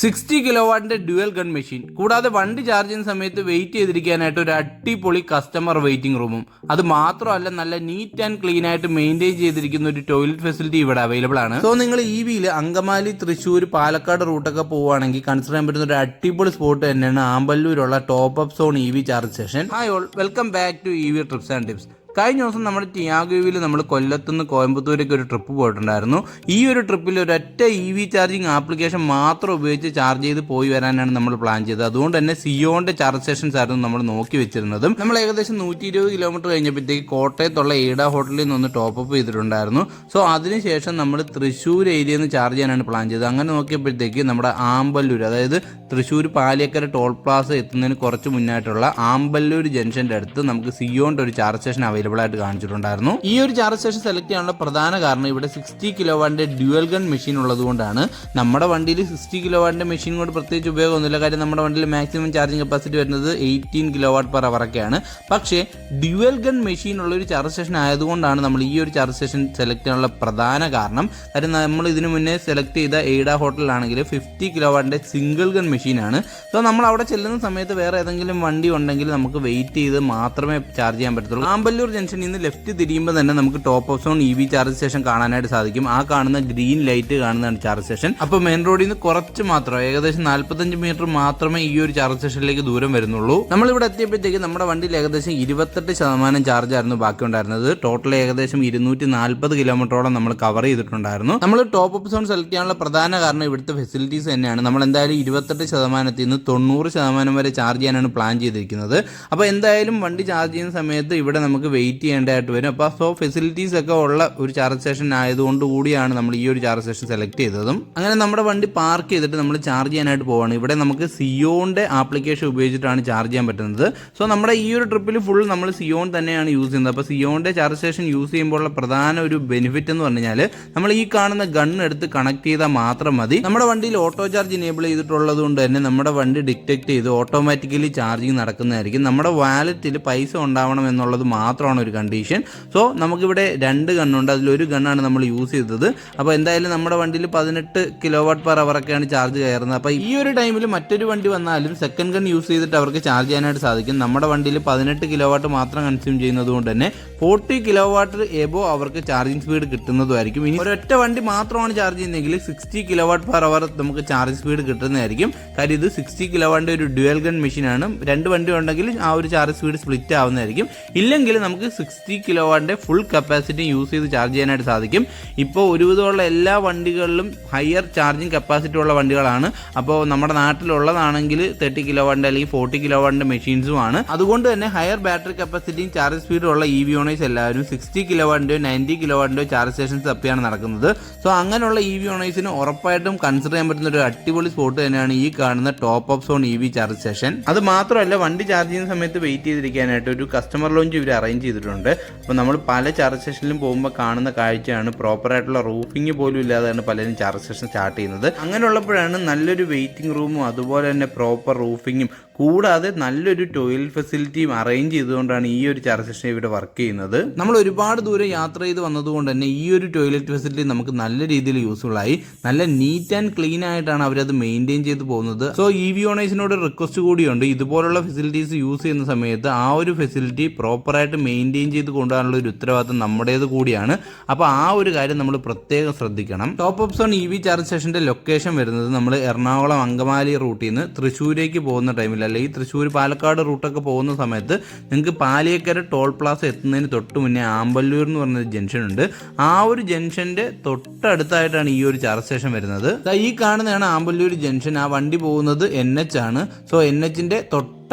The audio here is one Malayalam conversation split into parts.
60 കിലോവാട്ടിന്റെ ഡ്യുവൽ ഗൺ മെഷീൻ കൂടാതെ വണ്ടി ചാർജ് ചെയ്യുന്ന സമയത്ത് വെയിറ്റ് ചെയ്തിരിക്കാനായിട്ട് ഒരു അടിപൊളി കസ്റ്റമർ വെയിറ്റിംഗ് റൂമും, അത് മാത്രമല്ല നല്ല നീറ്റ് ആൻഡ് ക്ലീൻ ആയിട്ട് മെയിൻറ്റെയിൻ ചെയ്തിരിക്കുന്ന ഒരു ടോയ്ലറ്റ് ഫെസിലിറ്റി ഇവിടെ അവൈലബിൾ ആണ്. സോ നിങ്ങൾ EVയിൽ അങ്കമാലി, തൃശ്ശൂർ, പാലക്കാട് റൂട്ടൊക്കെ പോവുകയാണെങ്കിൽ കൺസിഡർ ചെയ്യാൻ പറ്റുന്ന ഒരു അടിപൊളി സ്പോട്ട് തന്നെയാണ് ആമ്പല്ലൂരുള്ള top up zone EV charge station. Hi all, welcome back to EV trips and tips. കഴിഞ്ഞ ദിവസം നമ്മുടെ ടിയാഗോയിൽ നമ്മൾ കൊല്ലത്തുനിന്ന് കോയമ്പത്തൂരേക്ക് ഒരു ട്രിപ്പ് പോയിട്ടുണ്ടായിരുന്നു. ഈ ഒരു ട്രിപ്പിൽ ഒരൊറ്റ EV ചാർജിങ് ആപ്ലിക്കേഷൻ മാത്രം ഉപയോഗിച്ച് ചാർജ് ചെയ്ത് പോയി വരാനാണ് നമ്മൾ പ്ലാൻ ചെയ്തത്. അതുകൊണ്ട് തന്നെ സിയോന്റെ ചാർജ് സ്റ്റേഷൻസ് ആയിരുന്നു നമ്മൾ നോക്കി വെച്ചിരുന്നതും. നമ്മൾ ഏകദേശം 120 കിലോമീറ്റർ കഴിഞ്ഞപ്പോഴത്തേക്ക് കോട്ടയത്തുള്ള ഏഡ ഹോട്ടലിൽ നിന്ന് ടോപ്പ് അപ്പ് ചെയ്തിട്ടുണ്ടായിരുന്നു. സോ അതിനുശേഷം നമ്മൾ തൃശ്ശൂർ ഏരിയയിൽ നിന്ന് ചാർജ് ചെയ്യാനാണ് പ്ലാൻ ചെയ്തത്. അങ്ങനെ നോക്കിയപ്പോഴത്തേക്ക് നമ്മുടെ ആമ്പല്ലൂർ, അതായത് തൃശ്ശൂർ പാലിയക്കര ടോൾ പ്ലാസ എത്തുന്നതിന് കുറച്ച് മുന്നായിട്ടുള്ള ആമ്പല്ലൂർ ജംഗ്ഷന്റെ അടുത്ത് നമുക്ക് സിയോന്റെ ഒരു ചാർജ് സ്റ്റേഷൻ അവൈലബിൾ ആയിട്ട് കാണിച്ചിട്ടുണ്ടായിരുന്നു. ഈ ഒരു ചാർജ് സ്റ്റേഷൻ സെലക്ട് ചെയ്യാനുള്ള പ്രധാന കാരണം ഇവിടെ 60 കിലോവാട്ടിന്റെ ഡ്യുവൽ ഗൺ മെഷീൻ ഉള്ളതുകൊണ്ടാണ്. നമ്മുടെ വണ്ടിയിൽ 60 കിലോവാട്ടിന്റെ മെഷീൻ കൊണ്ട് പ്രത്യേകിച്ച് ഉപയോഗമൊന്നുമില്ല. കാര്യം നമ്മുടെ വണ്ടിയിൽ മാക്സിമം ചാർജിങ് കപ്പാസിറ്റി വരുന്നത് 18 കിലോവാട്ട് പെർ അവറൊക്കെയാണ്. പക്ഷേ ഡ്യുവൽ ഗൺ മെഷീൻ ഉള്ള ഒരു ചാർജ് സ്റ്റേഷൻ ആയതുകൊണ്ടാണ് നമ്മൾ ഈ ഒരു ചാർജ് സ്റ്റേഷൻ സെലക്ട് ചെയ്യാനുള്ള പ്രധാന കാരണം. കാര്യം നമ്മൾ ഇതിനു മുന്നേ സെലക്ട് ചെയ്ത ഏഡ ഹോട്ടലിലാണെങ്കിൽ 50 കിലോവാട്ടിന്റെ സിംഗിൾ ഗൺ മെഷീനാണ്. സോ നമ്മൾ അവിടെ ചെല്ലുന്ന സമയത്ത് വേറെ ഏതെങ്കിലും വണ്ടി ഉണ്ടെങ്കിൽ നമുക്ക് വെയിറ്റ് ചെയ്ത് മാത്രമേ ചാർജ് ചെയ്യാൻ പറ്റത്തുള്ളൂ. ആമ്പല്ലൂർ ജംഗ്ഷനിൽ നിന്ന് ലെഫ്റ്റ് തിരിയുമ്പോൾ തന്നെ നമുക്ക് top of zone EV charge station കാണാനായിട്ട് സാധിക്കും. ആ കാണുന്ന ഗ്രീൻ ലൈറ്റ് കാണുന്നതാണ് ചാർജ് സ്റ്റേഷൻ. അപ്പോൾ മെയിൻ റോഡിൽ നിന്ന് കുറച്ച് മാത്രം, ഏകദേശം 45 മീറ്റർ മാത്രമേ ഈ ഒരു ചാർജ് സ്റ്റേഷനിലേക്ക് ദൂരം വരുന്നുള്ളൂ. നമ്മളിവിടെ എത്തിയപ്പോഴത്തേക്ക് നമ്മുടെ വണ്ടിയിൽ ഏകദേശം 28% ചാർജ് ആയിരുന്നു ബാക്കി ഉണ്ടായിരുന്നത്. ടോട്ടൽ ഏകദേശം 240 കിലോമീറ്ററോളം നമ്മൾ കവർ ചെയ്തിട്ടുണ്ടായിരുന്നു. നമ്മൾ ടോപ്പ് അപ്പ് സോൺ സെലക്ട് ചെയ്യാനുള്ള പ്രധാന കാരണം ഇവിടുത്തെ ഫെസിലിറ്റീസ് തന്നെയാണ്. നമ്മൾ എന്തായാലും 28% നിന്ന് 90% വരെ ചാർജ് ചെയ്യാനാണ് പ്ലാൻ ചെയ്തിരിക്കുന്നത്. അപ്പോൾ എന്തായാലും വണ്ടി ചാർജ് ചെയ്യുന്ന സമയത്ത് ഇവിടെ നമുക്ക് വെയിറ്റ് ചെയ്യേണ്ടതായിട്ട് വരും. അപ്പോൾ സോ ഫെസിലിറ്റീസ് ഒക്കെ ഉള്ള ഒരു ചാർജ് സ്റ്റേഷൻ ആയതുകൊണ്ട് കൂടിയാണ് നമ്മൾ ഈ ഒരു ചാർജ് സ്റ്റേഷൻ സെലക്ട് ചെയ്തതും. അങ്ങനെ നമ്മുടെ വണ്ടി പാർക്ക് ചെയ്തിട്ട് നമ്മൾ ചാർജ് ചെയ്യാനായിട്ട് പോവാണ്. ഇവിടെ നമുക്ക് സിയോന്റെ ആപ്ലിക്കേഷൻ ഉപയോഗിച്ചിട്ടാണ് ചാർജ് ചെയ്യാൻ പറ്റുന്നത്. സോ നമ്മുടെ ഈ ഒരു ട്രിപ്പിൽ ഫുൾ നമ്മൾ സിയോൺ തന്നെയാണ് യൂസ് ചെയ്യുന്നത്. അപ്പോൾ സിയോന്റെ ചാർജ് സ്റ്റേഷൻ യൂസ് ചെയ്യുമ്പോഴുള്ള പ്രധാന ഒരു ബെനിഫിറ്റ് എന്ന് പറഞ്ഞു കഴിഞ്ഞാൽ നമ്മൾ ഈ കാണുന്ന ഗൺ എടുത്ത് കണക്ട് ചെയ്താൽ മാത്രം മതി. നമ്മുടെ വണ്ടിയിൽ ഓട്ടോ ചാർജ് ഇനേബിൾ ചെയ്തിട്ടുള്ളത് കൊണ്ട് തന്നെ നമ്മുടെ വണ്ടി ഡിറ്റക്ട് ചെയ്ത് ഓട്ടോമാറ്റിക്കലി ചാർജിങ് നടക്കുന്നതായിരിക്കും. നമ്മുടെ വാലറ്റിൽ പൈസ ഉണ്ടാവണം എന്നുള്ളത് മാത്രമാണ് ഒരു കണ്ടീഷൻ. സോ നമുക്കിവിടെ 2 ഗണ്ണുണ്ട്, അതിലൊരു ഗണ്ണാണ് നമ്മൾ യൂസ് ചെയ്തത്. അപ്പോൾ എന്തായാലും നമ്മുടെ വണ്ടിയിൽ 18 കിലോവാട്ട് പെർ അവറൊക്കെയാണ് ചാർജ് കയറുന്നത്. അപ്പോൾ ഈ ഒരു ടൈമിൽ മറ്റൊരു വണ്ടി വന്നാലും സെക്കൻഡ് ഗൺ യൂസ് ചെയ്തിട്ട് അവർക്ക് ചാർജ് ചെയ്യാനായിട്ട് സാധിക്കും. നമ്മുടെ വണ്ടിയിൽ 18 കിലോവാട്ട് മാത്രം കൺസ്യൂം ചെയ്യുന്നത് കൊണ്ട് തന്നെ 40 കിലോവാട്ട് എബോ അവർക്ക് ചാർജിങ് സ്പീഡ് കിട്ടുന്നതുമായിരിക്കും. ഇനി ഒരൊറ്റ വണ്ടി മാത്രമാണ് ചാർജ് ചെയ്യുന്നതെങ്കിൽ 60 കിലോവാട്ട് പെർ അവർ നമുക്ക് ചാർജ് സ്പീഡ് കിട്ടുന്നതായിരിക്കും. കാര്യം ഇത് 60 കിലോവാട്ടിന്റെ ഒരു ഡ്യുവൽ ഗൺ മെഷീനാണ്. 2 വണ്ടി ഉണ്ടെങ്കിൽ ആ ഒരു ചാർജ് സ്പീഡ് സ്പ്ലിറ്റ് ആവുന്നതായിരിക്കും. ഇല്ലെങ്കിൽ നമുക്ക് 60 കിലോവാട്ടിന്റെ ഫുൾ കപ്പാസിറ്റി യൂസ് ചെയ്ത് ചാർജ് ചെയ്യാനായിട്ട് സാധിക്കും. ഇപ്പോൾ ഒരുവിധമുള്ള എല്ലാ വണ്ടികളിലും ഹയർ ചാർജിങ് കപ്പാസിറ്റി ഉള്ള വണ്ടികളാണ്. അപ്പോൾ നമ്മുടെ നാട്ടിലുള്ളതാണെങ്കിൽ 30 കിലോവാട്ടിന്റെ അല്ലെങ്കിൽ 40 കിലോവാട്ടിന്റെ മെഷീൻസുമാണ്. അതുകൊണ്ട് തന്നെ ഹയർ ബാറ്ററി കപ്പാസിറ്റിയും ചാർജ് സ്പീഡും ഉള്ള EV ഓണേഴ്സ് എല്ലാവരും 60 കിലോവാട്ടിന്റെയോ 90 കിലോവാട്ടിന്റെയോ ചാർജ് സ്റ്റേഷൻസ് തപ്പിയാണ് നടക്കുന്നത്. സോ അങ്ങനെയുള്ള EV ഓണേഴ്സിന് ഉറപ്പായിട്ടും കൺസിഡർ ചെയ്യാൻ പറ്റുന്ന ഒരു അടിപൊളി സ്പോട്ട് തന്നെയാണ് ഈ കാണുന്ന top up zone EV charge station. അത് മാത്രമല്ല വണ്ടി ചാർജ് ചെയ്യുന്ന സമയത്ത് വെയിറ്റ് ചെയ്തിരിക്കാനായിട്ട് ഒരു കസ്റ്റമർ ലോഞ്ച് ഇവർ അറേഞ്ച് ചെയ്തിട്ടുണ്ട്. അപ്പോൾ നമ്മൾ പല ചാർജ് സ്റ്റേഷനിലും പോകുമ്പോൾ കാണുന്ന കാഴ്ചയാണ് പ്രോപ്പറായിട്ടുള്ള റൂഫിംഗ് പോലും ഇല്ലാതെയാണ് പലരും ചാർജ് സ്റ്റേഷൻ സ്റ്റാർട്ട് ചെയ്യുന്നത്. അങ്ങനെയുള്ളപ്പോഴാണ് നല്ലൊരു വെയിറ്റിംഗ് റൂമും അതുപോലെ തന്നെ പ്രോപ്പർ റൂഫിങ്ങും കൂടാതെ നല്ലൊരു ടോയ്ലറ്റ് ഫെസിലിറ്റിയും അറേഞ്ച് ചെയ്തുകൊണ്ടാണ് ഈ ഒരു ചാർജ് സ്റ്റേഷൻ ഇവിടെ വർക്ക് ചെയ്യുന്നത്. നമ്മൾ ഒരുപാട് ദൂരം യാത്ര ചെയ്ത് വന്നതുകൊണ്ട് തന്നെ ഈ ഒരു ടോയ്ലറ്റ് ഫെസിലിറ്റി നമുക്ക് നല്ല രീതിയിൽ യൂസ്ഫുൾ ആയി. നല്ല നീറ്റ് ആൻഡ് ക്ലീൻ ആയിട്ടാണ് അവരത് മെയിൻറ്റെയിൻ ചെയ്ത് പോകുന്നത്. സോ EV ഓണേഴ്സിനോട് റിക്വസ്റ്റ് കൂടിയുണ്ട്, ഇതുപോലുള്ള ഫെസിലിറ്റീസ് യൂസ് ചെയ്യുന്ന സമയത്ത് ആ ഒരു ഫെസിലിറ്റി പ്രോപ്പറായിട്ട് മെയിൻറ്റെയിൻ ചെയ്ത് കൊണ്ടുപോകാനുള്ള ഒരു ഉത്തരവാദിത്തം നമ്മുടേത് കൂടിയാണ്. അപ്പോൾ ആ ഒരു കാര്യം നമ്മൾ പ്രത്യേകം ശ്രദ്ധിക്കണം. Top up zone EV charge സ്റ്റേഷന്റെ ലൊക്കേഷൻ വരുന്നത് നമ്മൾ എറണാകുളം അങ്കമാലി റൂട്ടിൽ നിന്ന് തൃശ്ശൂരേക്ക് പോകുന്ന ടൈമിൽ, അല്ലെങ്കിൽ തൃശ്ശൂർ പാലക്കാട് റൂട്ടൊക്കെ പോകുന്ന സമയത്ത് നിങ്ങൾക്ക് പാലിയക്കര ടോൾ പ്ലാസ എത്തുന്നതിന് തൊട്ട് മുന്നേ ആമ്പല്ലൂർ എന്ന് പറഞ്ഞൊരു ജംഗ്ഷൻ ഉണ്ട്. ആ ഒരു ജംഗ്ഷന്റെ തൊട്ടടുത്തായിട്ടാണ് ഈ ഒരു ചാർജ് സ്റ്റേഷൻ വരുന്നത്. ഈ കാണുന്നതാണ് ആമ്പല്ലൂർ ജംഗ്ഷൻ. ആ വണ്ടി പോകുന്നത് NH ആണ്. സോ NHന്റെ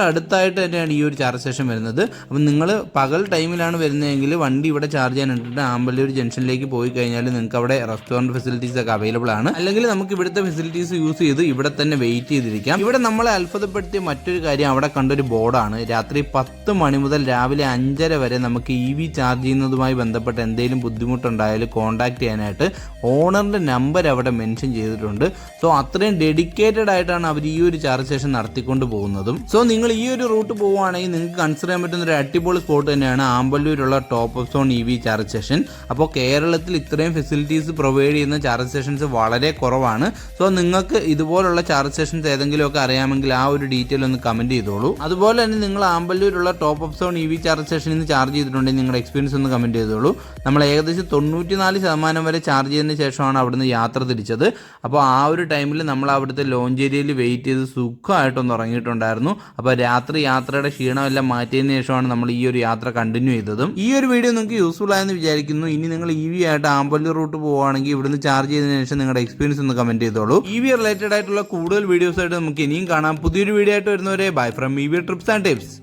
അടുത്തായിട്ട് തന്നെയാണ് ഈ ഒരു ചാർജ് സ്റ്റേഷൻ വരുന്നത്. അപ്പം നിങ്ങൾ പകൽ ടൈമിലാണ് വരുന്നതെങ്കിൽ വണ്ടി ഇവിടെ ചാർജ് ചെയ്യാൻ ഇട്ടിട്ട് ആമ്പല്ലൂർ ജംഗ്ഷനിലേക്ക് പോയി കഴിഞ്ഞാൽ നിങ്ങൾക്ക് അവിടെ റെസ്റ്റോറൻറ്റ് ഫെസിലിറ്റീസ് ഒക്കെ അവൈലബിൾ ആണ്. അല്ലെങ്കിൽ നമുക്ക് ഇവിടുത്തെ ഫെസിലിറ്റീസ് യൂസ് ചെയ്ത് ഇവിടെ തന്നെ വെയിറ്റ് ചെയ്തിരിക്കാം. ഇവിടെ നമ്മളെ അത്ഭുതപ്പെടുത്തിയ മറ്റൊരു കാര്യം, അവിടെ കണ്ടൊരു ബോർഡാണ്. രാത്രി 10 മണി മുതൽ രാവിലെ 5:30 വരെ നമുക്ക് EV ചാർജ് ചെയ്യുന്നതുമായി ബന്ധപ്പെട്ട് എന്തെങ്കിലും ബുദ്ധിമുട്ടുണ്ടായാലും കോൺടാക്ട് ചെയ്യാനായിട്ട് ഓണറിൻ്റെ നമ്പർ അവിടെ മെൻഷൻ ചെയ്തിട്ടുണ്ട്. സോ അത്രയും ഡെഡിക്കേറ്റഡ് ആയിട്ടാണ് അവർ ഈ ഒരു ചാർജ് സ്റ്റേഷൻ നടത്തിക്കൊണ്ട് പോകുന്നതും. സോ നിങ്ങൾ നിങ്ങൾ ഈ ഒരു റൂട്ട് പോവുകയാണെങ്കിൽ നിങ്ങൾക്ക് കൺസിഡർ ചെയ്യാൻ പറ്റുന്ന ഒരു അടിപൊളി സ്പോട്ട് തന്നെയാണ് ആമ്പല്ലൂരുള്ള top of zone EV charge station. അപ്പോൾ കേരളത്തിൽ ഇത്രയും ഫെസിലിറ്റീസ് പ്രൊവൈഡ് ചെയ്യുന്ന ചാർജ് സ്റ്റേഷൻസ് വളരെ കുറവാണ്. സോ നിങ്ങൾക്ക് ഇതുപോലുള്ള ചാർജ് സ്റ്റേഷൻസ് ഏതെങ്കിലുമൊക്കെ അറിയാമെങ്കിൽ ആ ഒരു ഡീറ്റെയിൽ ഒന്ന് കമന്റ് ചെയ്തോളൂ. അതുപോലെ തന്നെ നിങ്ങൾ ആമ്പല്ലൂരുള്ള top of zone EV charge സ്റ്റേഷനിൽ നിന്ന് ചാർജ് ചെയ്തിട്ടുണ്ടെങ്കിൽ നിങ്ങളുടെ എക്സ്പീരിയൻസ് ഒന്ന് കമന്റ് ചെയ്തോളൂ. നമ്മൾ ഏകദേശം 94% വരെ ചാർജ് ചെയ്തതിന് ശേഷമാണ് അവിടുന്ന് യാത്ര തിരിച്ചത്. അപ്പോൾ ആ ഒരു ടൈമിൽ നമ്മൾ അവിടുത്തെ ലോഞ്ച് ഏരിയയിൽ വെയിറ്റ് ചെയ്ത് സുഖമായിട്ടൊന്ന് ഉറങ്ങിയിട്ടുണ്ടായിരുന്നു. അപ്പോൾ രാത്രി യാത്രയുടെ ക്ഷീണമെല്ലാം മാറ്റിയതിന് ശേഷമാണ് നമ്മൾ ഈ ഒരു യാത്ര കണ്ടിന്യൂ ചെയ്തതും. ഈ ഒരു വീഡിയോ നിങ്ങൾക്ക് യൂസ്ഫുൾ ആയെന്ന് വിചാരിക്കുന്നു. ഇനി നിങ്ങൾ EV ആയിട്ട് ആമ്പല്ലൂർ റൂട്ട് പോവുകയാണെങ്കിൽ ഇവിടുന്ന് ചാർജ് ചെയ്തതിന് ശേഷം നിങ്ങളുടെ എക്സ്പീരിയൻസ് ഒന്ന് കമന്റ് ചെയ്തോളൂ. EV റിലേറ്റഡ് ആയിട്ടുള്ള കൂടുതൽ വീഡിയോസ് ആയിട്ട് നമുക്ക് ഇനിയും കാണാം. പുതിയൊരു വീഡിയോ ആയിട്ട് വരുന്നവരെ bye from EV trips and tips.